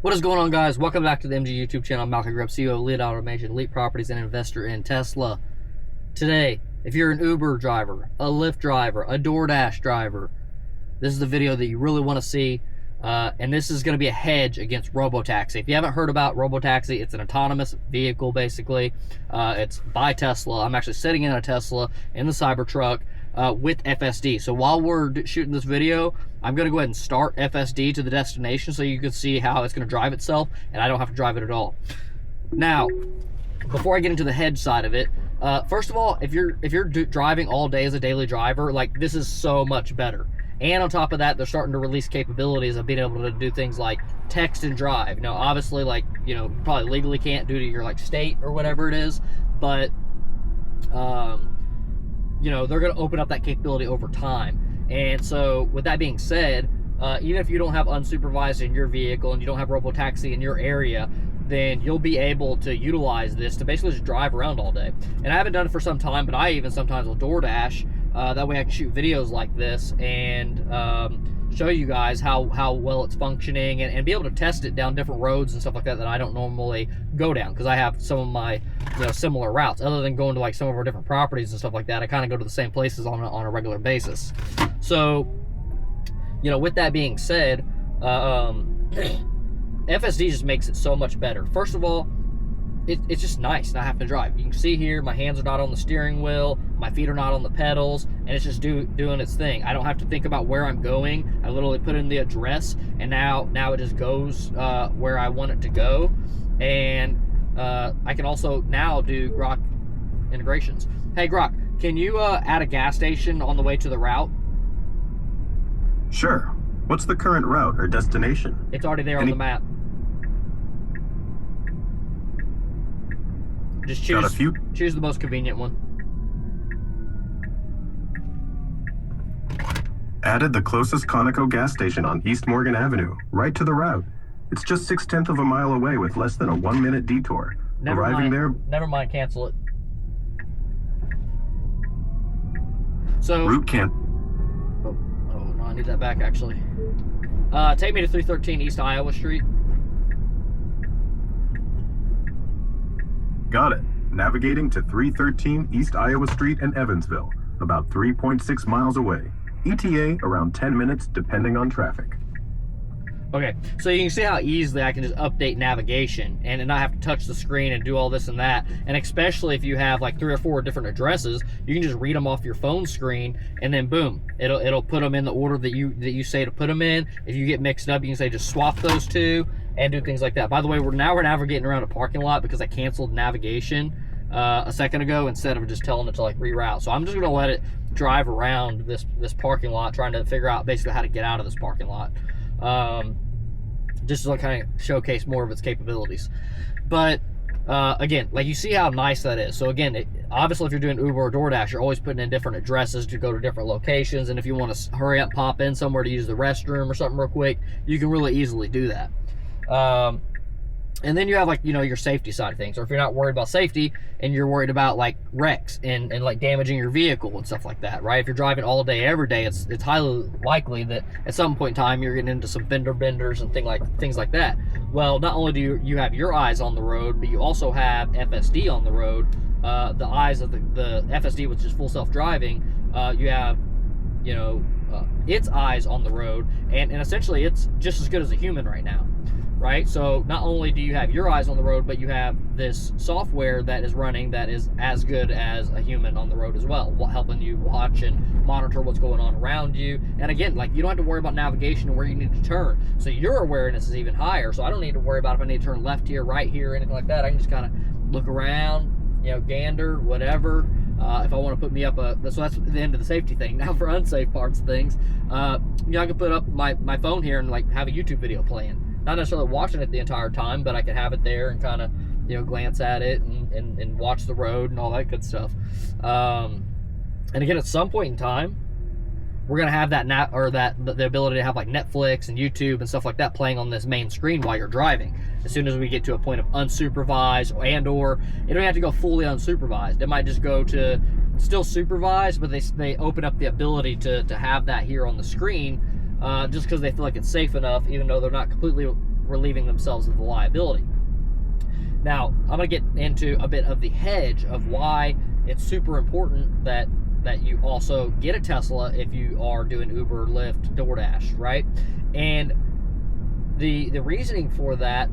What is going on, guys? Welcome back to the MG YouTube channel. I'm Malachi Greb, CEO of Elite Automation, Elite Properties, and investor in Tesla. Today, if you're an Uber driver, a Lyft driver, a DoorDash driver, this is the video that you really want to see. And this is going to be a hedge against RoboTaxi. If you haven't heard about RoboTaxi, it's an autonomous vehicle, basically. It's by Tesla. I'm actually sitting in a Tesla in the Cybertruck with FSD. So while we're shooting this video, I'm going to go ahead and start FSD to the destination so you can see how it's going to drive itself, and I don't have to drive it at all. Now, before I get into the hedge side of it, first of all, if you're driving all day as a daily driver, like, this is so much better. And on top of that, they're starting to release capabilities of being able to do things like text and drive. Now, obviously, like, you know, probably legally can't due to your, like, state or whatever it is, but, you know, they're going to open up that capability over time. And so, with that being said, even if you don't have unsupervised in your vehicle and you don't have RoboTaxi in your area, then you'll be able to utilize this to basically just drive around all day. And I haven't done it for some time, but I even sometimes will DoorDash. That way I can shoot videos like this and show you guys how well it's functioning and be able to test it down different roads and stuff like that I don't normally go down, because I have some of my, you know, similar routes. Other than going to like some of our different properties and stuff like that, I kind of go to the same places on a regular basis. So, you know, with that being said, FSD just makes it so much better. First of all, it's just nice not having to drive. You can see here, my hands are not on the steering wheel, my feet are not on the pedals, and it's just doing its thing. I don't have to think about where I'm going. I literally put in the address, and now it just goes where I want it to go. And I can also now do Grok integrations. Hey, Grok, can you add a gas station on the way to the route? Sure. What's the current route or destination? It's already there on the map. Just choose the most convenient one. Added the closest Conoco gas station on East Morgan Avenue, right to the route. It's just 6/10 of a mile away with less than a 1-minute detour. Arriving there. Never mind, cancel it. So route can't. Oh no, I need that back actually. Take me to 313 East Iowa Street. Got it. Navigating to 313 East Iowa Street in Evansville, about 3.6 miles away. ETA around 10 minutes depending on traffic. Okay, so you can see how easily I can just update navigation and not have to touch the screen and do all this and that. And especially if you have like 3 or 4 different addresses, you can just read them off your phone screen, and then boom, it'll put them in the order that you say to put them in. If you get mixed up, you can say just swap those two and do things like that. By the way, we're navigating around a parking lot because I canceled navigation a second ago instead of just telling it to like reroute. So I'm just gonna let it drive around this parking lot, trying to figure out basically how to get out of this parking lot. Just to like kind of showcase more of its capabilities. But again, like, you see how nice that is. So again, obviously if you're doing Uber or DoorDash, you're always putting in different addresses to go to different locations, and if you want to hurry up, pop in somewhere to use the restroom or something real quick, you can really easily do that. And then you have, like, you know, your safety side of things. Or if you're not worried about safety and you're worried about like wrecks and like damaging your vehicle and stuff like that, right? If you're driving all day every day, it's highly likely that at some point in time you're getting into some fender benders and things like that. Well, not only do you have your eyes on the road, but you also have FSD on the road. The eyes of the FSD, which is full self-driving, you have, you know, its eyes on the road, and essentially it's just as good as a human right now. Right? So not only do you have your eyes on the road, but you have this software that is running that is as good as a human on the road as well, helping you watch and monitor what's going on around you. And again, like, you don't have to worry about navigation and where you need to turn. So your awareness is even higher. So I don't need to worry about if I need to turn left here, right here, anything like that. I can just kind of look around, you know, gander, whatever. If I want to put me up so that's the end of the safety thing. Now for unsafe parts of things, you know, I can put up my phone here and like have a YouTube video playing. Not necessarily watching it the entire time, but I can have it there and kind of, you know, glance at it and watch the road and all that good stuff. And again, at some point in time, we're gonna have the ability to have like Netflix and YouTube and stuff like that playing on this main screen while you're driving. As soon as we get to a point of unsupervised, or it don't have to go fully unsupervised. It might just go to still supervised, but they open up the ability to have that here on the screen, just because they feel like it's safe enough, even though they're not completely relieving themselves of the liability. Now, I'm going to get into a bit of the hedge of why it's super important that you also get a Tesla if you are doing Uber, Lyft, DoorDash, right? And the reasoning for that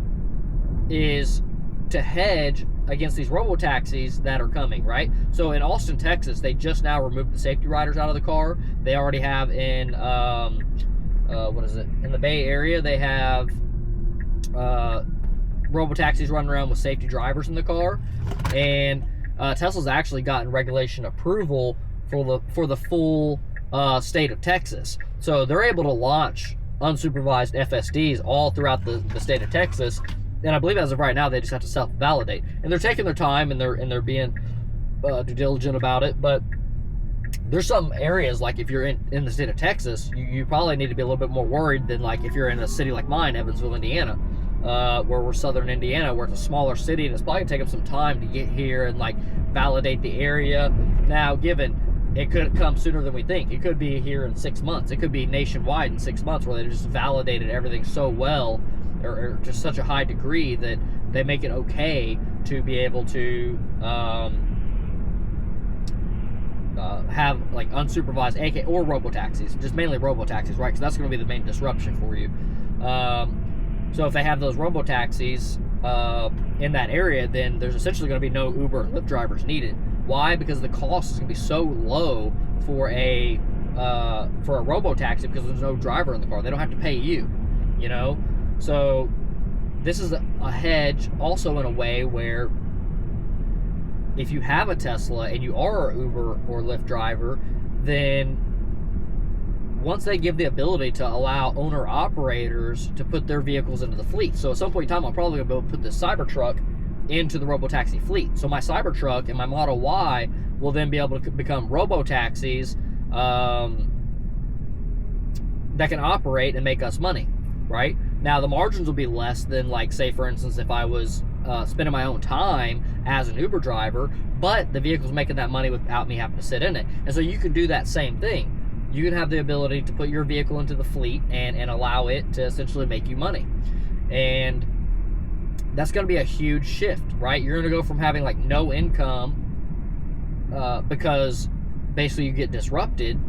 is to hedge against these RoboTaxis that are coming, right? So in Austin, Texas, they just now removed the safety riders out of the car. They already have in, in the Bay Area, they have RoboTaxis running around with safety drivers in the car. And Tesla's actually gotten regulation approval for the full state of Texas. So they're able to launch unsupervised FSDs all throughout the state of Texas. And I believe as of right now, they just have to self-validate. And they're taking their time and they're being due diligent about it. But there's some areas, like if you're in the state of Texas, you probably need to be a little bit more worried than like if you're in a city like mine, Evansville, Indiana, where we're southern Indiana, where it's a smaller city, and it's probably taking some time to get here and like validate the area. Now, given it could come sooner than we think, it could be here in 6 months. It could be nationwide in 6 months, where they just validated everything so well, or just such a high degree that they make it okay to be able to have like unsupervised AK or RoboTaxis, just mainly RoboTaxis, right? Because that's going to be the main disruption for you. So if they have those RoboTaxis in that area, then there's essentially going to be no Uber and Lyft drivers needed. Why? Because the cost is going to be so low for a RoboTaxi, because there's no driver in the car. They don't have to pay you, you know? So this is a hedge also in a way where if you have a Tesla and you are an Uber or Lyft driver, then once they give the ability to allow owner-operators to put their vehicles into the fleet. So at some point in time, I'm probably going to be able to put this Cybertruck into the RoboTaxi fleet. So my Cybertruck and my Model Y will then be able to become RoboTaxis that can operate and make us money, right? Now, the margins will be less than, like, say, for instance, if I was spending my own time as an Uber driver, but the vehicle's making that money without me having to sit in it. And so you can do that same thing. You can have the ability to put your vehicle into the fleet and allow it to essentially make you money. And that's going to be a huge shift, right? You're going to go from having like no income because basically you get disrupted,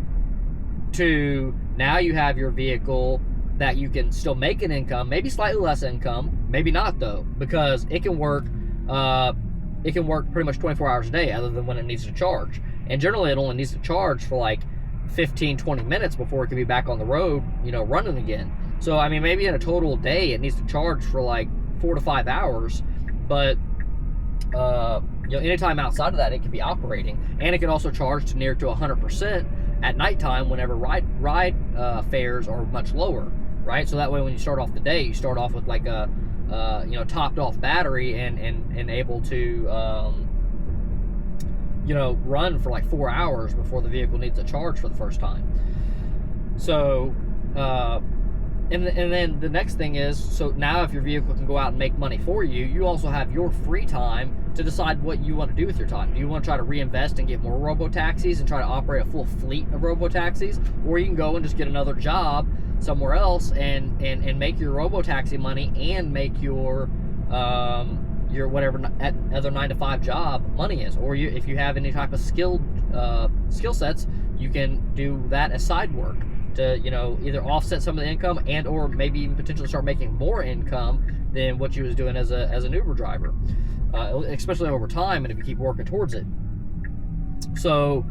to now you have your vehicle that you can still make an income, maybe slightly less income, maybe not though, because it can work pretty much 24 hours a day other than when it needs to charge. And generally it only needs to charge for like 15-20 minutes before it can be back on the road, you know, running again. So I mean, maybe in a total day it needs to charge for like 4 to 5 hours, but you know, anytime outside of that it can be operating, and it can also charge to near to 100% at nighttime whenever ride fares are much lower, right? So that way when you start off the day, you start off with like a you know, topped off battery and able to you know, run for like 4 hours before the vehicle needs a charge for the first time. So and then the next thing is, so now if your vehicle can go out and make money for you, you also have your free time to decide what you want to do with your time. Do you want to try to reinvest and get more RoboTaxis and try to operate a full fleet of RoboTaxis? Or you can go and just get another job somewhere else and make your RoboTaxi money and make your whatever other 9-to-5 job money is. Or if you have any type of skill sets, you can do that as side work to, you know, either offset some of the income and or maybe even potentially start making more income than what you was doing as an Uber driver, especially over time and if you keep working towards it. So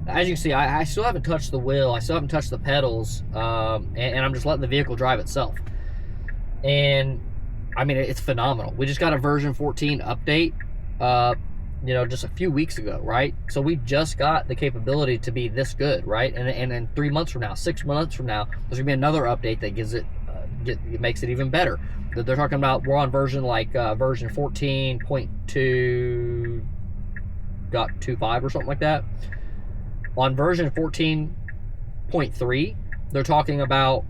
as you can see, I still haven't touched the wheel, I still haven't touched the pedals, and I'm just letting the vehicle drive itself. And I mean, it's phenomenal. We just got a version 14 update, you know, just a few weeks ago, right? So we just got the capability to be this good, right? And 3 months from now, 6 months from now, there's gonna be another update that gives it, makes it even better. They're talking about we're on version like version 14.2.25 or something like that. On version 14.3, they're talking about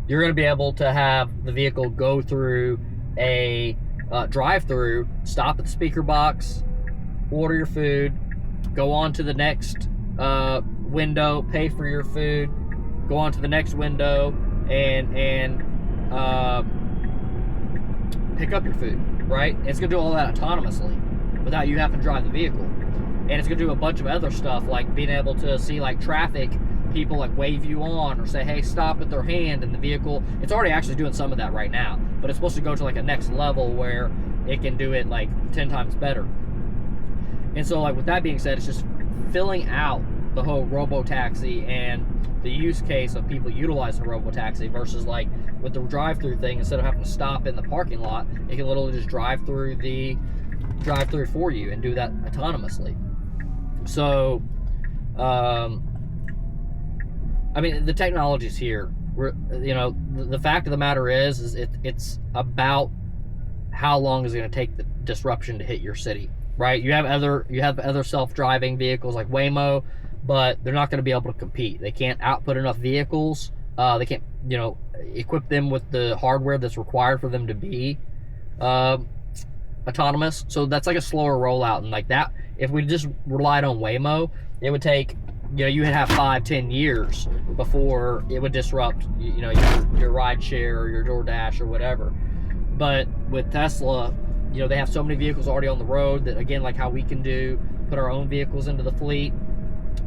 you're going to be able to have the vehicle go through a drive-through, stop at the speaker box, order your food, go on to the next window, pay for your food, go on to the next window, and pick up your food, right? And it's going to do all that autonomously without you having to drive the vehicle. And it's going to do a bunch of other stuff, like being able to see like traffic, people like wave you on or say, hey, stop with their hand in the vehicle. It's already actually doing some of that right now, but it's supposed to go to like a next level where it can do it like 10 times better. And so like with that being said, it's just filling out the whole RoboTaxi and the use case of people utilizing a RoboTaxi versus like with the drive-through thing, instead of having to stop in the parking lot, it can literally just drive through for you and do that autonomously. So, I mean, the technology's here. The fact of the matter is it's about how long is it going to take the disruption to hit your city, right? You have other self-driving vehicles like Waymo, but they're not going to be able to compete. They can't output enough vehicles. They can't, equip them with the hardware that's required for them to be autonomous. So that's like a slower rollout, and like that, if we just relied on Waymo, it would take, you would have 5-10 years before it would disrupt, your ride share or your DoorDash or whatever. But with Tesla, they have so many vehicles already on the road that, again, like how we can put our own vehicles into the fleet.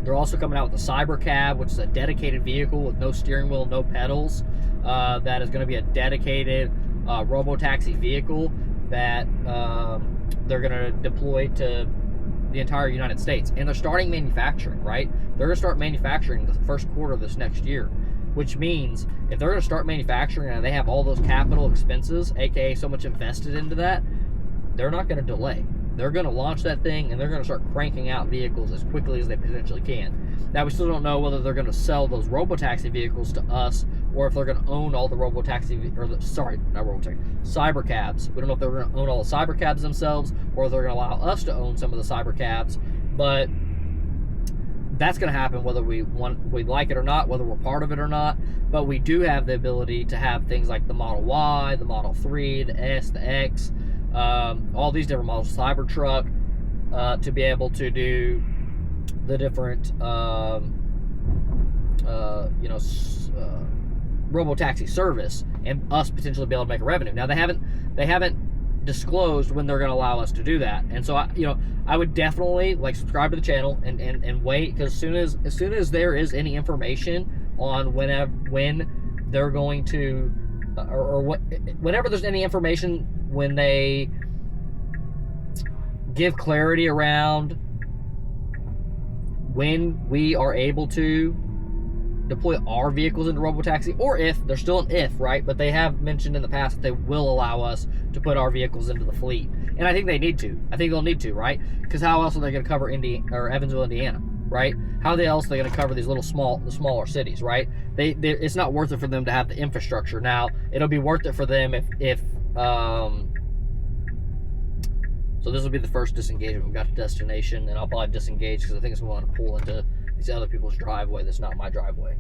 They're also coming out with the Cybercab, which is a dedicated vehicle with no steering wheel, no pedals. That is going to be a dedicated RoboTaxi vehicle that they're going to deploy to the entire United States. And they're starting manufacturing, right? They're going to start manufacturing the first quarter of this next year, which means if they're going to start manufacturing and they have all those capital expenses, aka so much invested into that, they're not going to delay. They're going to launch that thing and they're going to start cranking out vehicles as quickly as they potentially can. Now, we still don't know whether they're going to sell those RoboTaxi vehicles to us or if they're going to own all the Cybercabs. We don't know if they're going to own all the Cybercabs themselves or if they're going to allow us to own some of the Cybercabs. But that's going to happen whether we like it or not, whether we're part of it or not. But we do have the ability to have things like the Model Y, the Model 3, the S, the X, all these different models, Cybertruck, to be able to do the different RoboTaxi service and us potentially be able to make a revenue. Now they haven't disclosed when they're going to allow us to do that, and so I would definitely like subscribe to the channel and wait, because as soon as there is any information on when they're going to whenever there's any information, when they give clarity around when we are able to deploy our vehicles into RoboTaxi, or if, there's still an if, right? But they have mentioned in the past that they will allow us to put our vehicles into the fleet. And I think they need to. I think they'll need to, right? Because how else are they going to cover Evansville, Indiana, right? How else are they going to cover these the smaller cities, right? It's not worth it for them to have the infrastructure. Now, it'll be worth it for them if so this will be the first disengagement. We got to destination, and I'll probably disengage because I think it's going to pull into these other people's driveway that's not my driveway.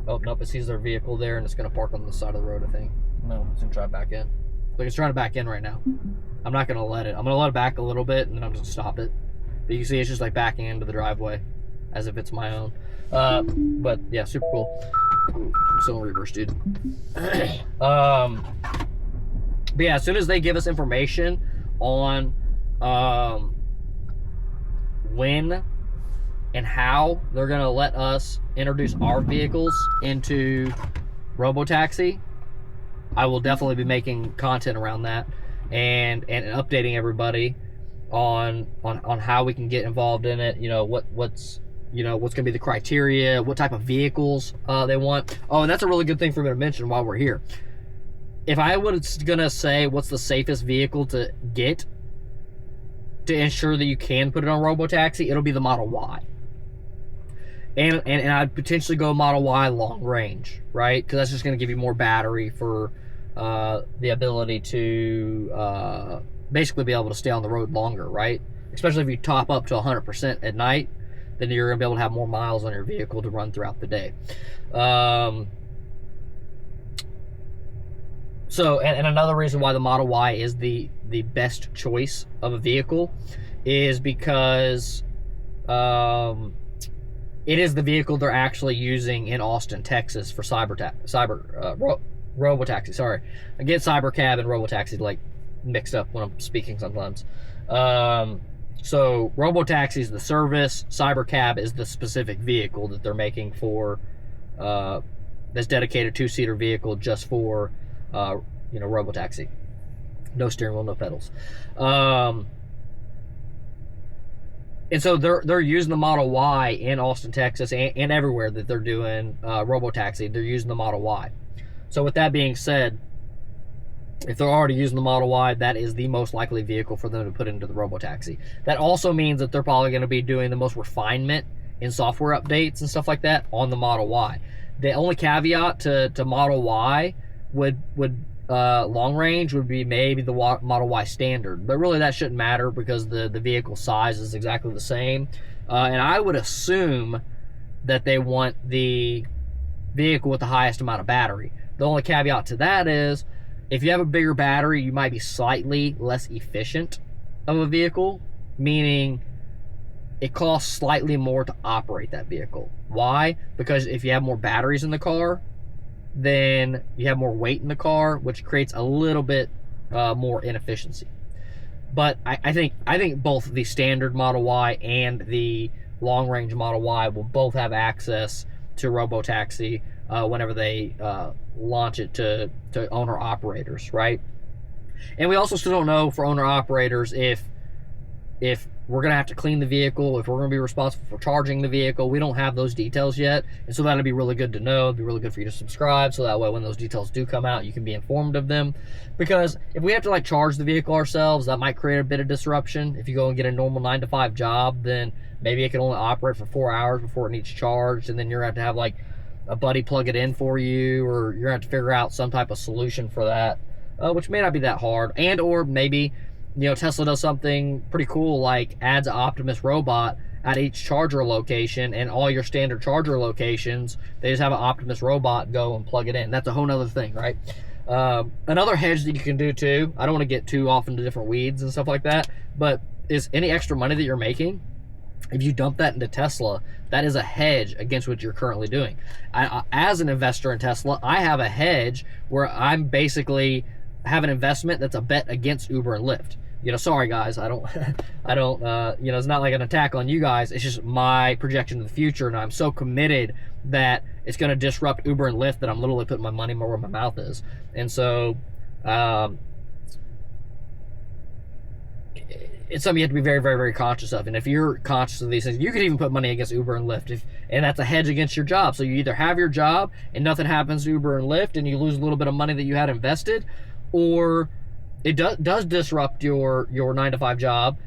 Oh, nope, it sees their vehicle there, and it's going to park on the side of the road, I think. No, it's going to try to back in. Like, it's trying to back in right now. I'm not going to let it. I'm going to let it back a little bit, and then I'm just going to stop it. But you can see it's just, like, backing into the driveway as if it's my own. But, yeah, super cool. Ooh, I'm still in reverse, dude. But yeah, as soon as they give us information on when and how they're going to let us introduce our vehicles into RoboTaxi, I will definitely be making content around that and updating everybody on how we can get involved in it. What's going to be the criteria, what type of vehicles they want. Oh, and that's a really good thing for me to mention while we're here. If I was going to say what's the safest vehicle to get to ensure that you can put it on RoboTaxi, it'll be the Model Y. And I'd potentially go Model Y long range, right? Because that's just going to give you more battery for the ability to basically be able to stay on the road longer, right? Especially if you top up to 100% at night, then you're going to be able to have more miles on your vehicle to run throughout the day. So, and another reason why the Model Y is the best choice of a vehicle is because it is the vehicle they're actually using in Austin, Texas for RoboTaxi, sorry. I get Cybercab and RoboTaxi like mixed up when I'm speaking sometimes. So RoboTaxi is the service, Cybercab is the specific vehicle that they're making for this dedicated 2-seater vehicle just for RoboTaxi. No steering wheel, no pedals. And so they're using the Model Y in Austin, Texas, and everywhere that they're doing RoboTaxi. They're using the Model Y. So with that being said, if they're already using the Model Y, that is the most likely vehicle for them to put into the RoboTaxi. That also means that they're probably going to be doing the most refinement in software updates and stuff like that on the Model Y. The only caveat to Model Y would long range would be maybe the Model Y standard, but really that shouldn't matter because the vehicle size is exactly the same. And I would assume that they want the vehicle with the highest amount of battery. The only caveat to that is if you have a bigger battery, you might be slightly less efficient of a vehicle, meaning it costs slightly more to operate that vehicle. Why? Because if you have more batteries in the car, then you have more weight in the car, which creates a little bit more inefficiency. But I think both the standard Model Y and the long-range Model Y will both have access to RoboTaxi whenever they launch it to owner-operators, right? And we also still don't know for owner-operators if we're going to have to clean the vehicle, if we're going to be responsible for charging the vehicle. We don't have those details yet, and so that'll be really good to know. It'd be really good for you to subscribe, so that way when those details do come out, you can be informed of them. Because if we have to like charge the vehicle ourselves, that might create a bit of disruption. If you go and get a normal 9-to-5 job, then maybe it can only operate for 4 hours before it needs charged, and then you're going to have like a buddy plug it in for you, or you're going to have to figure out some type of solution for that, which may not be that hard. And or maybe Tesla does something pretty cool, like adds an Optimus robot at each charger location, and all your standard charger locations, they just have an Optimus robot go and plug it in. That's a whole nother thing, right? Another hedge that you can do too, I don't want to get too off into different weeds and stuff like that, but is any extra money that you're making, if you dump that into Tesla, that is a hedge against what you're currently doing. As an investor in Tesla, I have a hedge where I'm basically have an investment that's a bet against Uber and Lyft. Sorry guys, I don't, it's not like an attack on you guys. It's just my projection of the future, and I'm so committed that it's going to disrupt Uber and Lyft that I'm literally putting my money more where my mouth is. And so, it's something you have to be very, very, very conscious of. And if you're conscious of these things, you could even put money against Uber and Lyft, and that's a hedge against your job. So you either have your job and nothing happens to Uber and Lyft, and you lose a little bit of money that you had invested, or it does disrupt your 9-to-5 job,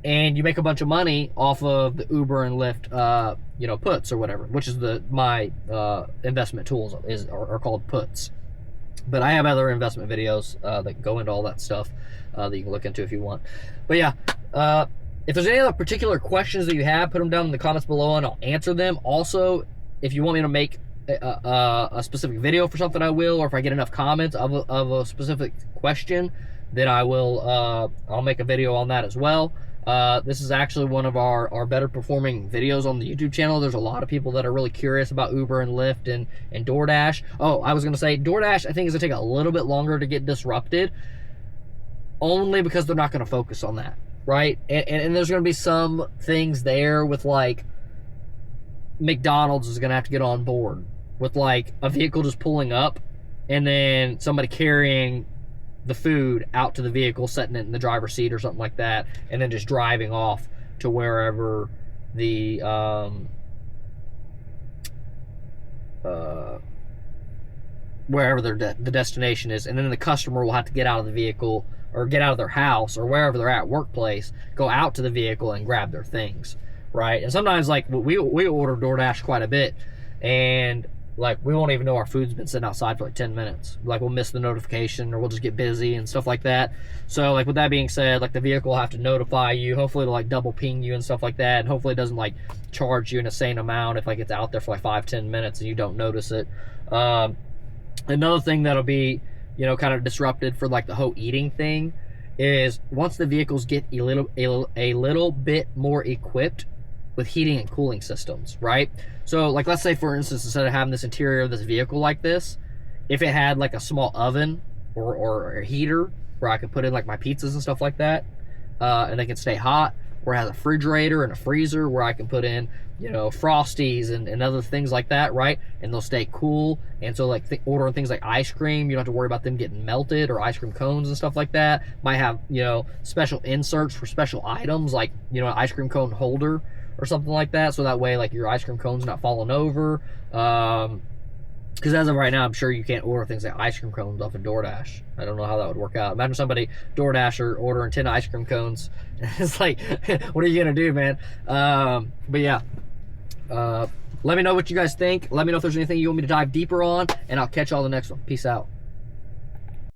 and you make a bunch of money off of the Uber and Lyft, puts or whatever, which is my investment tools are called puts. But I have other investment videos that go into all that stuff that you can look into if you want. But yeah, if there's any other particular questions that you have, put them down in the comments below and I'll answer them. Also, if you want me to make a specific video for something, I will, or if I get enough comments of a specific question, then I will I'll make a video on that as well. This is actually one of our better performing videos on the YouTube channel. There's a lot of people that are really curious about Uber and Lyft and DoorDash. Oh, I was going to say DoorDash I think is going to take a little bit longer to get disrupted, only because they're not going to focus on that, right? And there's going to be some things there with like McDonald's is going to have to get on board with like a vehicle just pulling up and then somebody carrying the food out to the vehicle, setting it in the driver's seat or something like that, and then just driving off to wherever the the destination is, and then the customer will have to get out of the vehicle or get out of their house or wherever they're at, workplace, go out to the vehicle and grab their things, right? And sometimes like we order DoorDash quite a bit, and like we won't even know our food's been sitting outside for like 10 minutes. Like we'll miss the notification, or we'll just get busy and stuff like that. So like with that being said, like the vehicle will have to notify you, hopefully it'll like double ping you and stuff like that, and hopefully it doesn't like charge you an insane amount if like it's out there for like 5-10 minutes and you don't notice it. Another thing that'll be kind of disrupted for like the whole eating thing is once the vehicles get a little bit more equipped with heating and cooling systems, right? So like let's say for instance, instead of having this interior of this vehicle like this, if it had like a small oven or a heater where I could put in like my pizzas and stuff like that, and they can stay hot, or it has a refrigerator and a freezer where I can put in, you know, Frosties and other things like that, right? And they'll stay cool. And so like ordering things like ice cream, you don't have to worry about them getting melted, or ice cream cones and stuff like that. Might have, you know, special inserts for special items, like, you know, an ice cream cone holder or something like that. So that way, like, your ice cream cone's not falling over. Because as of right now, I'm sure you can't order things like ice cream cones off of DoorDash. I don't know how that would work out. Imagine somebody DoorDash ordering 10 ice cream cones. It's like, what are you going to do, man? But yeah. Let me know what you guys think. Let me know if there's anything you want me to dive deeper on, and I'll catch y'all in the next one. Peace out.